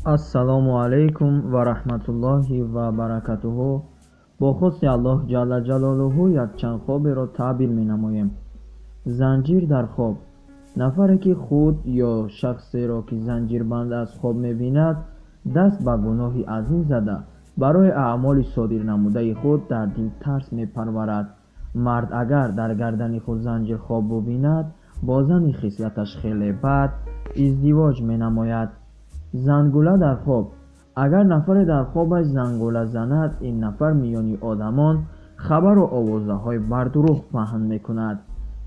ассалому алайкум ва раҳматуллоҳи ва баракатуҳу. бо хусни аллоҳ ҷалла ҷалолуҳу якчанд хоберо таъбир менамоем. занҷир дар хоб. нафаре ки худ ё шахсеро ки занҷирбанд аст хоб мебинад, даст ба гуноҳи азим зада барои аъмоли содир намудаи худ дар дил тарс мепарварад. мард агар дар гардани худ занҷир хоб бубинад, бо зани хислаташ хеле бад издивоҷ менамояд. зангула дар хоб. агар нафаре дар хобаш зангула занад, ин нафар миёни одамон хабару овозаҳои бардуруғ паҳн мекунад.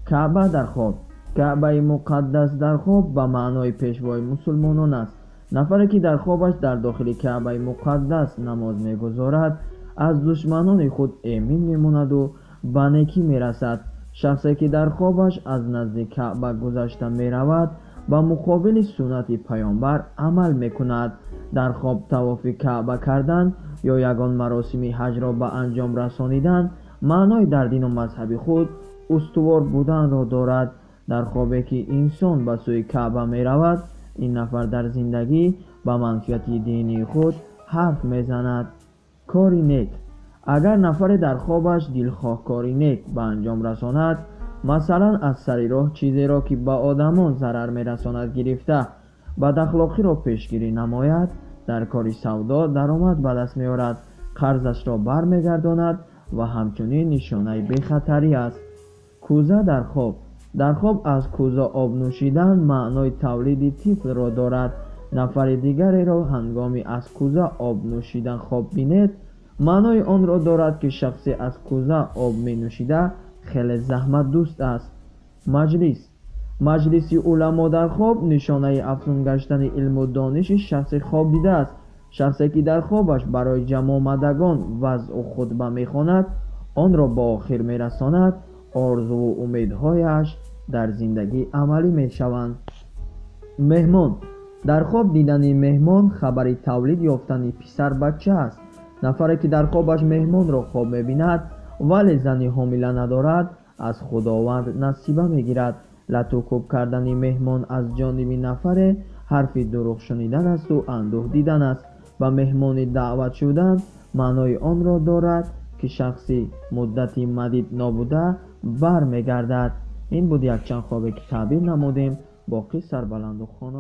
каъба дар хоб. каъбаи муқаддас дар хоб ба маънои пешвои мусулмонон аст. нафаре ки дар хобаш дар дохили каъбаи муқаддас намоз мегузорад, аз душманони худ эмин мемонаду ба некӣ мерасад. шахсе ки дар хобаш аз назди каъба гузашта меравад, ба муқобили суннати паёнбар амал мекунад. дар хоб тавофи каъба кардан ё ягон маросими ҳаҷро ба анҷом расонидан маънои дар дину мазҳаби худ устувор буданро дорад. дар хобе ки инсон ба сӯи каъба меравад, ин нафар дар зиндагӣ ба манфиати динии худ ҳарф мезанад. кори нек. агар нафаре дар хобаш дилхоҳ кори нек ба анҷом расонад, масалан аз сари роҳ чизеро ки ба одамон зарар мерасонад гирифта бадахлоқиро пешгирӣ намояд, дар кори савдо даромад ба даст меорад, қарзашро бармегардонад ва ҳамчунин нишонаи бехатарӣ аст. кӯза дар хоб. дар хоб аз кӯза об нӯшидан маънои тавлиди тифлро дорад. нафари дигареро ҳангоми аз кӯза об нӯшидан хоб бинед, маънои онро дорад ки шахсе аз кӯза об менӯшида хеле заҳматдӯст аст. маҷлис. маҷлиси уламо дар хоб нишонаи афзун гаштани илму дониши шахси хобдида аст. шахсе ки дар хобаш барои ҷамъомадагон вазъу хутба мехонад, онро ба охир мерасонад, орзуву умедҳояш дар зиндагӣ амалӣ мешаванд. меҳмон. дар хоб дидани меҳмон хабари тавлид ёфтани писарбача аст. нафаре ки дар хобаш меҳмонро хоб мебинад, вале зани ҳомила надорад, аз худованд насиба мегирад. лату кӯб кардани меҳмон аз ҷониби нафаре ҳарфи дурӯғ шунидан асту андӯҳ дидан аст. ба меҳмонӣ даъват шудан маънои онро дорад ки шахси муддати мадид нобуда бармегардад. ин буд якчанд хобе ки таъбир намудем. боқӣ сарбаланду хона.